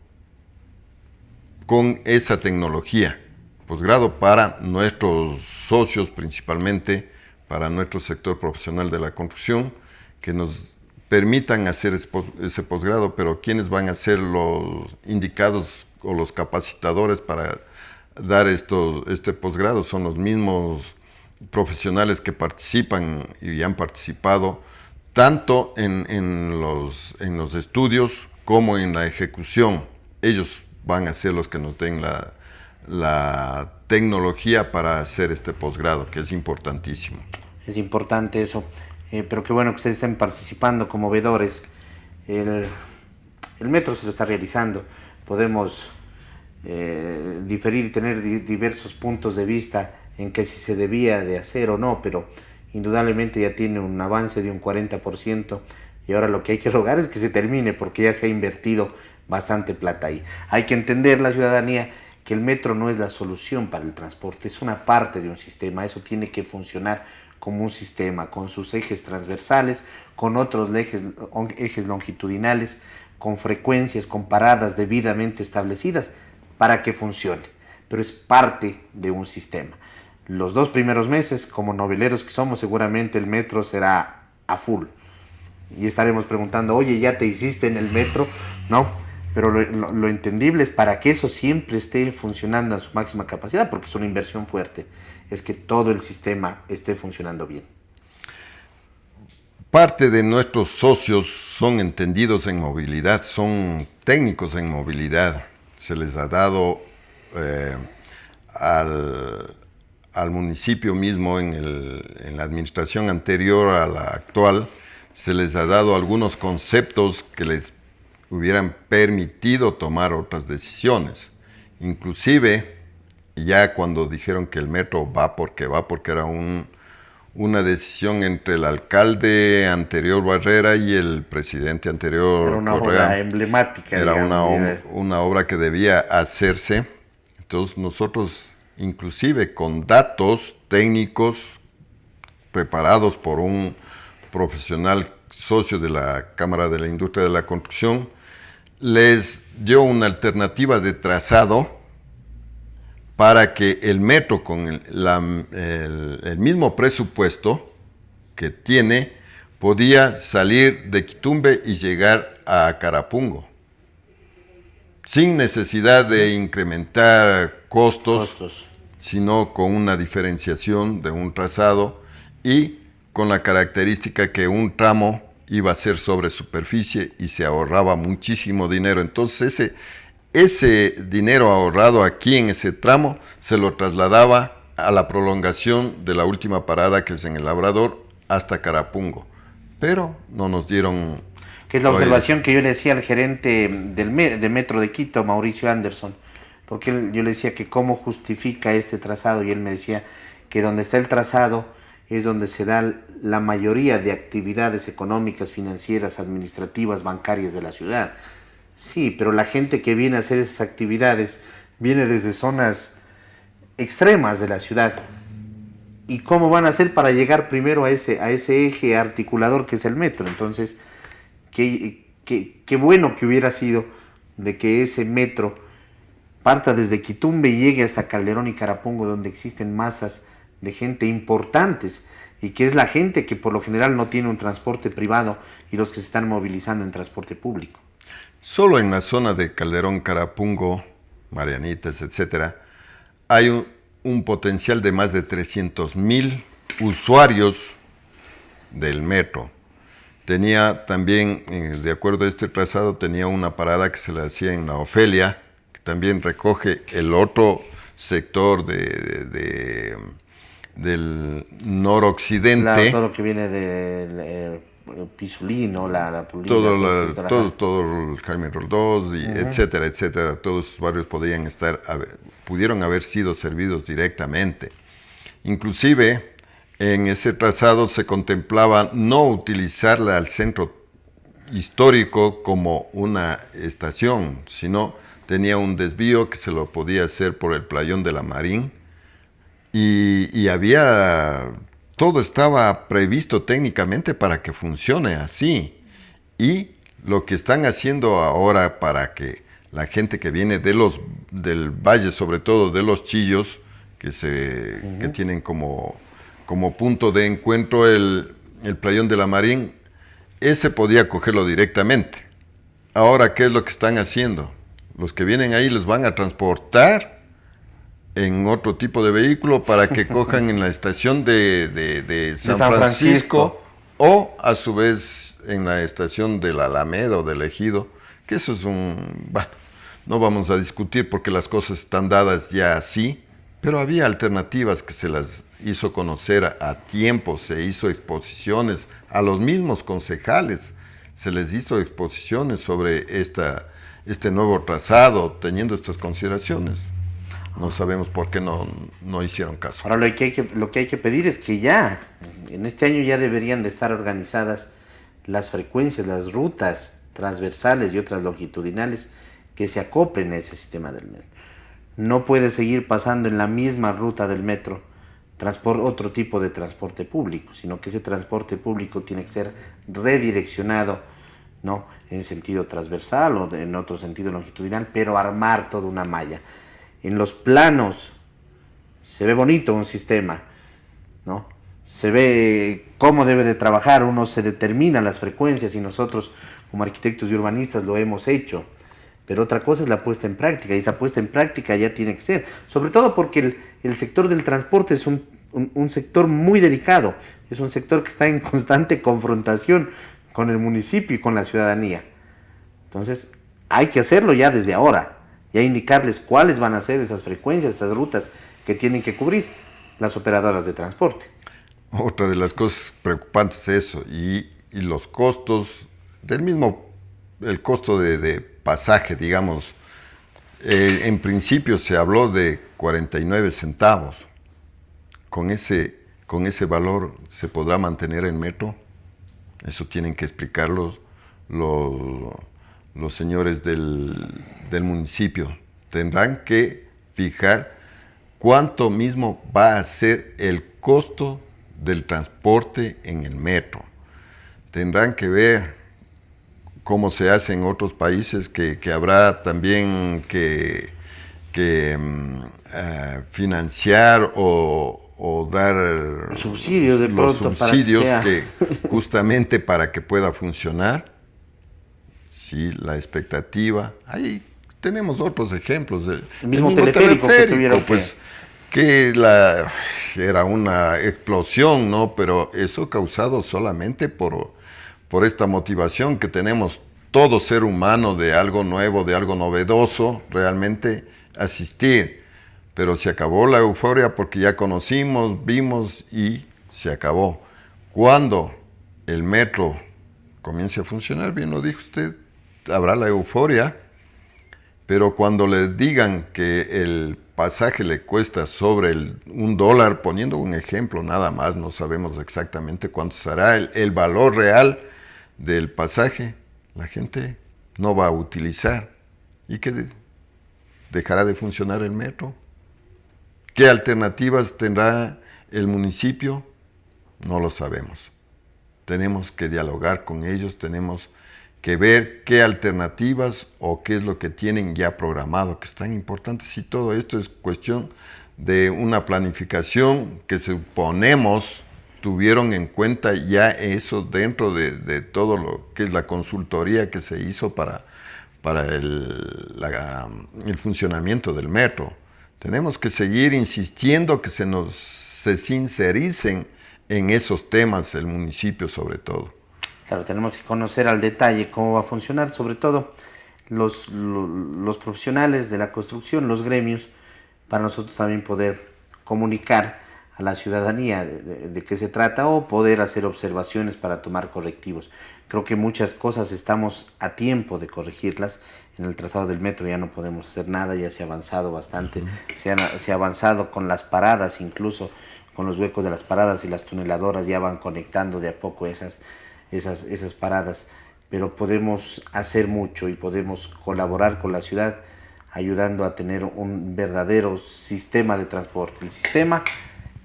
con esa ttecnología. Posgrado para nuestros socios principalmente, para nuestro sector profesional de la construcción, que nos permitan hacer ese posgrado, pero ¿quiénes van a ser los indicados o los capacitadores para dar este posgrado? Son los mismos profesionales que participan y han participado tanto en los estudios como en la ejecución. Ellos van a ser los que nos den la tecnología para hacer este posgrado, que es importantísimo. Es importante eso, pero qué bueno que ustedes estén participando como vedores. El metro se lo está realizando. Podemos diferir y tener diversos puntos de vista en que si se debía de hacer o no, pero indudablemente ya tiene un avance de un 40%, y ahora lo que hay que rogar es que se termine, porque ya se ha invertido bastante plata ahí. Hay que entender, la ciudadanía, que el metro no es la solución para el transporte, es una parte de un sistema. Eso tiene que funcionar como un sistema, con sus ejes transversales, con otros ejes longitudinales, con frecuencias, con paradas debidamente establecidas, para que funcione, pero es parte de un sistema. Los 2 primeros meses, como noveleros que somos, seguramente el metro será a full. Y estaremos preguntando, oye, ¿ya te hiciste en el metro? No, pero lo entendible es, para que eso siempre esté funcionando a su máxima capacidad, porque es una inversión fuerte, es que todo el sistema esté funcionando bien. Parte de nuestros socios son entendidos en movilidad, son técnicos en movilidad. Se les ha dado al municipio mismo, en la administración anterior a la actual, se les ha dado algunos conceptos que les hubieran permitido tomar otras decisiones. Inclusive, ya cuando dijeron que el metro va porque era una decisión entre el alcalde anterior Barrera y el presidente anterior Era una Correa. obra emblemática. Era digamos, una obra que debía hacerse. Entonces nosotros, inclusive con datos técnicos preparados por un profesional socio de la Cámara de la Industria de la Construcción, les dio una alternativa de trazado para que el metro, con el mismo presupuesto que tiene, podía salir de Quitumbe y llegar a Carapungo, sin necesidad de incrementar costos, sino con una diferenciación de un trazado y con la característica que un tramo iba a ser sobre superficie y se ahorraba muchísimo dinero. Entonces ese dinero ahorrado aquí en ese tramo se lo trasladaba a la prolongación de la última parada, que es en el Labrador, hasta Carapungo. Pero no nos dieron... Que es la observación que yo le decía al gerente de Metro de Quito, Mauricio Anderson, porque yo le decía que cómo justifica este trazado, y él me decía que donde está el trazado es donde se da la mayoría de actividades económicas, financieras, administrativas, bancarias de la ciudad. Sí, pero la gente que viene a hacer esas actividades viene desde zonas extremas de la ciudad. ¿Y cómo van a hacer para llegar primero a ese eje articulador que es el metro? Entonces, qué bueno que hubiera sido de que ese metro parta desde Quitumbe y llegue hasta Calderón y Carapungo, donde existen masas de gente importantes, y que es la gente que por lo general no tiene un transporte privado y los que se están movilizando en transporte público. Solo en la zona de Calderón, Carapungo, Marianitas, etcétera, hay un potencial de más de 300,000 usuarios del metro. Tenía también, de acuerdo a este trazado, tenía una parada que se le hacía en la Ofelia, que también recoge el otro sector del noroccidente. Claro, todo lo que viene del Pisulino, la Pulina, todo el Jaime Roldós, etcétera, etcétera. Todos esos barrios pudieron haber sido servidos directamente. Inclusive, en ese trazado se contemplaba no utilizarla al centro histórico como una estación, sino tenía un desvío que se lo podía hacer por el playón de la Marín, y había, todo estaba previsto técnicamente para que funcione así. Y lo que están haciendo ahora para que la gente que viene del valle, sobre todo de los Chillos, que tienen como punto de encuentro el playón de la Marín, ese podía cogerlo directamente. Ahora, ¿qué es lo que están haciendo? Los que vienen ahí les van a transportar en otro tipo de vehículo para que cojan en la estación de San Francisco, o a su vez en la estación de la Alameda o del Ejido, que eso es no vamos a discutir porque las cosas están dadas ya así, pero había alternativas que se las hizo conocer a tiempo, se hizo exposiciones a los mismos concejales, se les hizo exposiciones sobre este nuevo trazado, teniendo estas consideraciones. No sabemos por qué no hicieron caso. Ahora lo que hay que pedir es que ya, en este año ya deberían de estar organizadas las frecuencias, las rutas transversales y otras longitudinales que se acoplen a ese sistema del metro. No puede seguir pasando en la misma ruta del metro otro tipo de transporte público, sino que ese transporte público tiene que ser redireccionado, ¿no?, en sentido transversal o en otro sentido longitudinal, pero armar toda una malla. En los planos se ve bonito un sistema, ¿no? Se ve cómo debe de trabajar, uno se determina las frecuencias y nosotros como arquitectos y urbanistas lo hemos hecho. Pero otra cosa es la puesta en práctica, y esa puesta en práctica ya tiene que ser, sobre todo porque el sector del transporte es un sector muy delicado, es un sector que está en constante confrontación con el municipio y con la ciudadanía. Entonces, hay que hacerlo ya desde ahora, ya indicarles cuáles van a ser esas frecuencias, esas rutas que tienen que cubrir las operadoras de transporte. Otra de las cosas preocupantes es eso, y los costos, el costo de pasaje, digamos, en principio se habló de 49 centavos. Con ese valor se podrá mantener el metro. Eso tienen que explicarlos los señores del municipio. Tendrán que fijar cuánto mismo va a ser el costo del transporte en el metro. Tendrán que ver cómo se hace en otros países, que habrá también que financiar o dar subsidios de los pronto subsidios para que justamente para que pueda funcionar. Sí, la expectativa. Ahí tenemos otros ejemplos. El mismo teleférico que tuvieron pues, era una explosión, ¿no? Pero eso causado solamente por esta motivación que tenemos todo ser humano de algo nuevo, de algo novedoso, realmente asistir. Pero se acabó la euforia porque ya conocimos, vimos y se acabó. Cuando el metro comience a funcionar, bien lo dijo usted, habrá la euforia, pero cuando le digan que el pasaje le cuesta sobre $1, poniendo un ejemplo nada más, no sabemos exactamente cuánto será el valor real del pasaje, la gente no va a utilizar. ¿Y qué dejará de funcionar el metro? ¿Qué alternativas tendrá el municipio? No lo sabemos. Tenemos que dialogar con ellos, tenemos que ver qué alternativas o qué es lo que tienen ya programado, que es tan importante. Si todo esto es cuestión de una planificación que suponemos tuvieron en cuenta ya eso dentro de todo lo que es la consultoría que se hizo para el funcionamiento del metro. Tenemos que seguir insistiendo que se sincericen en esos temas, el municipio sobre todo. Claro, tenemos que conocer al detalle cómo va a funcionar, sobre todo los profesionales de la construcción, los gremios, para nosotros también poder comunicar a la ciudadanía de qué se trata o poder hacer observaciones para tomar correctivos. Creo que muchas cosas estamos a tiempo de corregirlas. En el trazado del metro ya no podemos hacer nada, ya se ha avanzado bastante, se ha avanzado con las paradas, incluso con los huecos de las paradas, y las tuneladoras ya van conectando de a poco esas paradas, pero podemos hacer mucho y podemos colaborar con la ciudad ayudando a tener un verdadero sistema de transporte. El sistema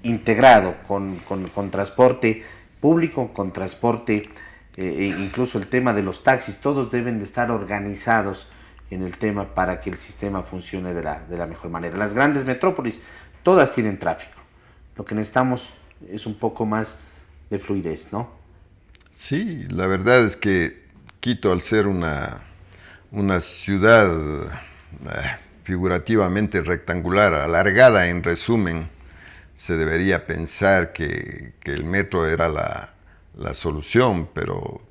integrado con transporte público, con transporte, incluso el tema de los taxis, todos deben de estar organizados en el tema para que el sistema funcione de la mejor manera. Las grandes metrópolis, todas tienen tráfico. Lo que necesitamos es un poco más de fluidez, ¿no? Sí, la verdad es que Quito, al ser una ciudad figurativamente rectangular, alargada en resumen, se debería pensar que el metro era la solución, pero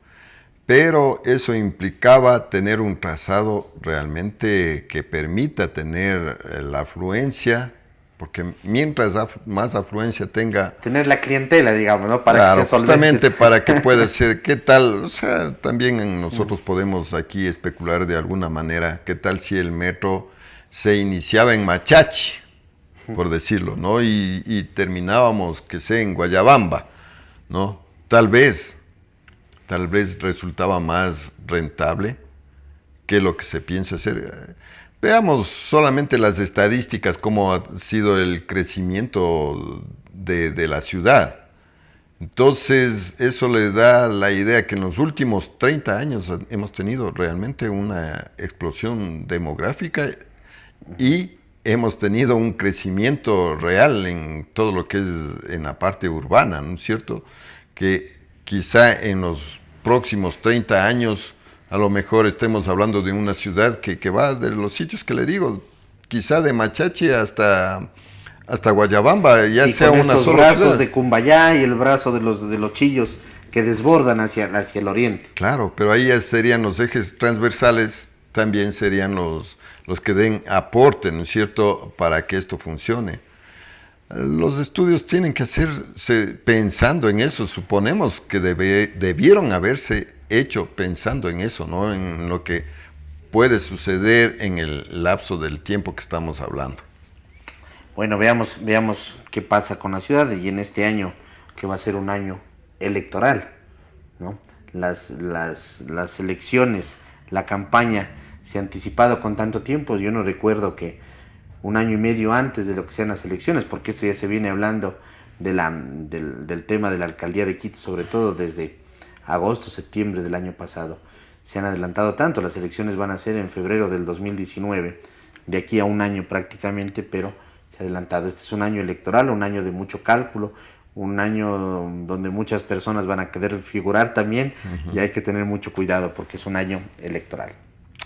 eso implicaba tener un trazado realmente que permita tener la afluencia, porque mientras más afluencia tenga... Tener la clientela, digamos, ¿no? Para claro, que sea justamente para que pueda ser, ¿qué tal? O sea, también nosotros podemos aquí especular de alguna manera, ¿qué tal si el metro se iniciaba en Machachi, por decirlo, ¿no? Y terminábamos, que sé, en Guayabamba, ¿no? Tal vez resultaba más rentable que lo que se piensa hacer. Veamos solamente las estadísticas, cómo ha sido el crecimiento de la ciudad. Entonces, eso le da la idea que en los últimos 30 años hemos tenido realmente una explosión demográfica y hemos tenido un crecimiento real en todo lo que es en la parte urbana, ¿no es cierto? Que quizá en los próximos 30 años a lo mejor estemos hablando de una ciudad que va de los sitios que le digo, quizá de Machachi hasta Guayabamba, ya y sea con una estos sola brazos ciudad. de Cumbayá y el brazo de los Chillos que desbordan hacia el oriente. Claro, pero ahí ya serían los ejes transversales, también serían los que den aporte, ¿no es cierto?, para que esto funcione. Los estudios tienen que hacerse pensando en eso, suponemos que debieron haberse hecho pensando en eso, ¿no?, en lo que puede suceder en el lapso del tiempo que estamos hablando. Bueno, veamos qué pasa con la ciudad y en este año, que va a ser un año electoral, ¿no? Las elecciones, la campaña se ha anticipado con tanto tiempo. Yo no recuerdo que un año y medio antes de lo que sean las elecciones, porque esto ya se viene hablando del tema de la alcaldía de Quito, sobre todo desde agosto, septiembre del año pasado. Se han adelantado tanto, las elecciones van a ser en febrero del 2019, de aquí a un año prácticamente, pero se ha adelantado. Este es un año electoral, un año de mucho cálculo, un año donde muchas personas van a querer figurar también, y hay que tener mucho cuidado porque es un año electoral.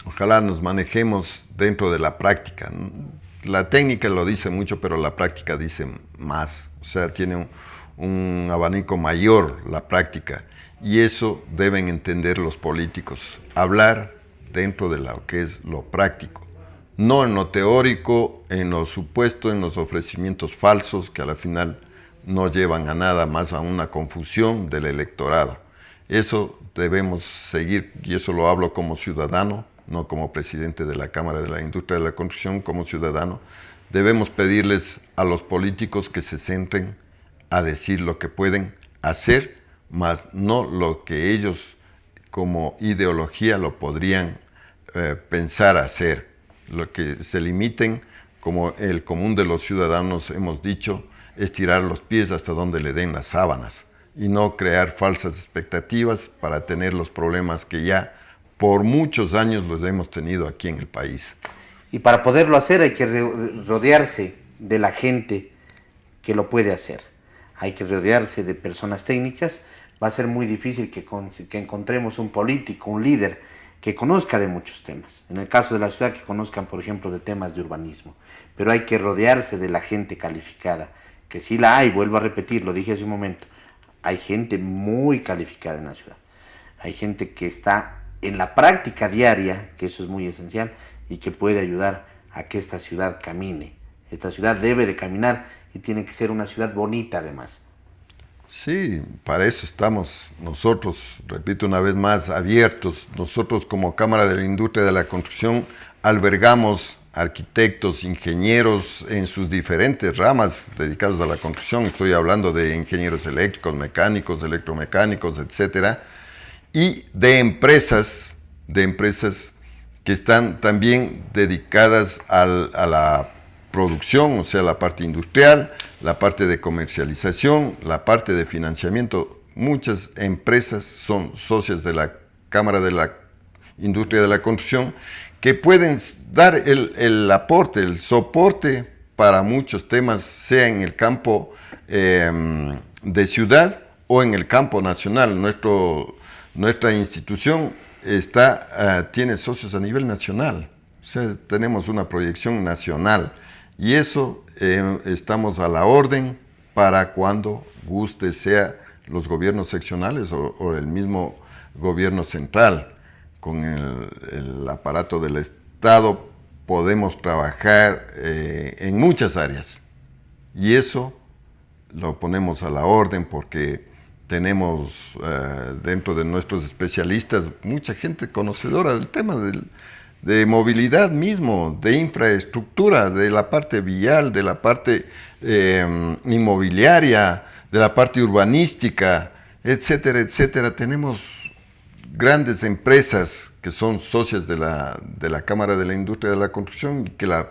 Ojalá nos manejemos dentro de la práctica. La técnica lo dice mucho, pero la práctica dice más. O sea, tiene un abanico mayor la práctica. Y eso deben entender los políticos. Hablar dentro de lo que es lo práctico. No en lo teórico, en lo supuesto, en los ofrecimientos falsos que a la final no llevan a nada más a una confusión del electorado. Eso debemos seguir, y eso lo hablo como ciudadano, no como presidente de la Cámara de la Industria de la Construcción, como ciudadano. Debemos pedirles a los políticos que se centren a decir lo que pueden hacer, más no lo que ellos como ideología lo podrían pensar hacer. Lo que se limiten, como el común de los ciudadanos hemos dicho, es tirar los pies hasta donde le den las sábanas y no crear falsas expectativas para tener los problemas que ya por muchos años los hemos tenido aquí en el país. Y para poderlo hacer hay que rodearse de la gente que lo puede hacer. Hay que rodearse de personas técnicas. Va a ser muy difícil que encontremos un político, un líder que conozca de muchos temas. En el caso de la ciudad, que conozcan, por ejemplo, de temas de urbanismo. Pero hay que rodearse de la gente calificada, que sí la hay, vuelvo a repetir, lo dije hace un momento. Hay gente muy calificada en la ciudad. Hay gente que está en la práctica diaria, que eso es muy esencial, y que puede ayudar a que esta ciudad camine. Esta ciudad debe de caminar y tiene que ser una ciudad bonita además. Sí, para eso estamos nosotros, repito una vez más, abiertos. Nosotros como Cámara de la Industria de la Construcción albergamos arquitectos, ingenieros en sus diferentes ramas dedicados a la construcción. Estoy hablando de ingenieros eléctricos, mecánicos, electromecánicos, etcétera, y de empresas que están también dedicadas a la producción, o sea, la parte industrial, la parte de comercialización, la parte de financiamiento. Muchas empresas son socias de la Cámara de la Industria de la Construcción que pueden dar el aporte, el soporte para muchos temas, sea en el campo de ciudad o en el campo nacional. Nuestra institución tiene socios a nivel nacional, o sea, tenemos una proyección nacional y eso estamos a la orden para cuando guste, sea los gobiernos seccionales o el mismo gobierno central. Con el aparato del Estado podemos trabajar en muchas áreas y eso lo ponemos a la orden porque tenemos dentro de nuestros especialistas mucha gente conocedora del tema de movilidad mismo, de infraestructura, de la parte vial, de la parte inmobiliaria, de la parte urbanística, etcétera, etcétera. Tenemos grandes empresas que son socias de la Cámara de la Industria de la Construcción y que la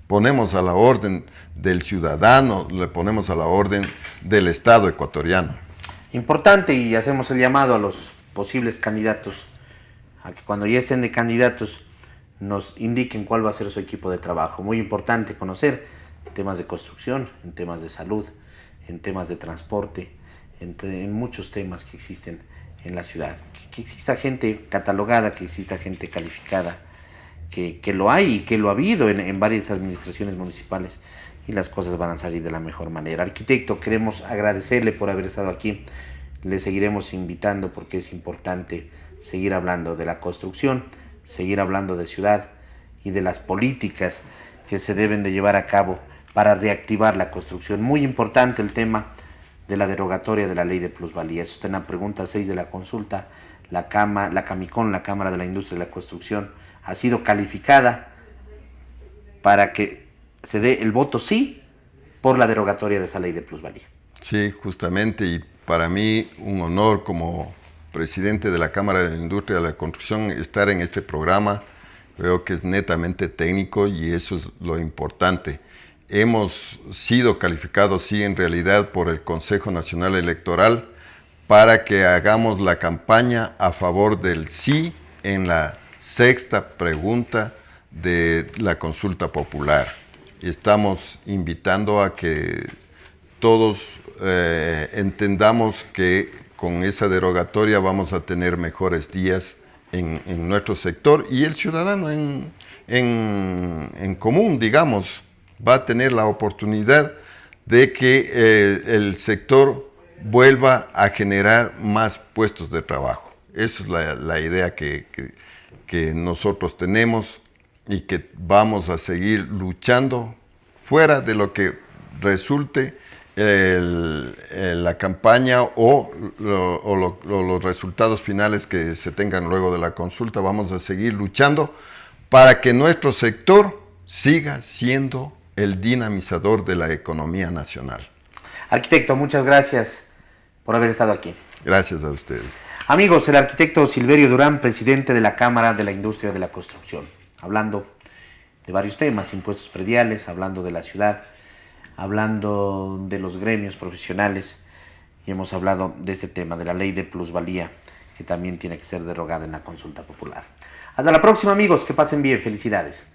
ponemos a la orden del ciudadano, le ponemos a la orden del Estado ecuatoriano. Importante, y hacemos el llamado a los posibles candidatos a que cuando ya estén de candidatos nos indiquen cuál va a ser su equipo de trabajo. Muy importante conocer temas de construcción, en temas de salud, en temas de transporte, en muchos temas que existen en la ciudad. Que exista gente catalogada, que exista gente calificada, que lo hay y que lo ha habido en varias administraciones municipales y las cosas van a salir de la mejor manera. Arquitecto, queremos agradecerle por haber estado aquí. Le seguiremos invitando porque es importante seguir hablando de la construcción, seguir hablando de ciudad y de las políticas que se deben de llevar a cabo para reactivar la construcción. Muy importante el tema de la derogatoria de la ley de plusvalía. Eso está en la pregunta 6 de la consulta. La Camicón, la Cámara de la Industria de la Construcción, ha sido calificada para que se dé el voto sí por la derogatoria de esa ley de plusvalía. Sí, justamente, y para mí un honor como presidente de la Cámara de la Industria de la Construcción estar en este programa. Creo que es netamente técnico y eso es lo importante. Hemos sido calificados, sí, en realidad por el Consejo Nacional Electoral para que hagamos la campaña a favor del sí en la sexta pregunta de la consulta popular. Estamos invitando a que todos entendamos que con esa derogatoria vamos a tener mejores días en nuestro sector y el ciudadano en común, digamos, va a tener la oportunidad de que el sector vuelva a generar más puestos de trabajo. Esa es la idea que nosotros tenemos y que vamos a seguir luchando fuera de lo que resulte la campaña o los resultados finales que se tengan luego de la consulta. Vamos a seguir luchando para que nuestro sector siga siendo el dinamizador de la economía nacional. Arquitecto, muchas gracias por haber estado aquí. Gracias a ustedes. Amigos, el arquitecto Silverio Durán, presidente de la Cámara de la Industria de la Construcción, hablando de varios temas, impuestos prediales, hablando de la ciudad, hablando de los gremios profesionales y hemos hablado de este tema, de la ley de plusvalía, que también tiene que ser derogada en la consulta popular. Hasta la próxima, amigos, que pasen bien, felicidades.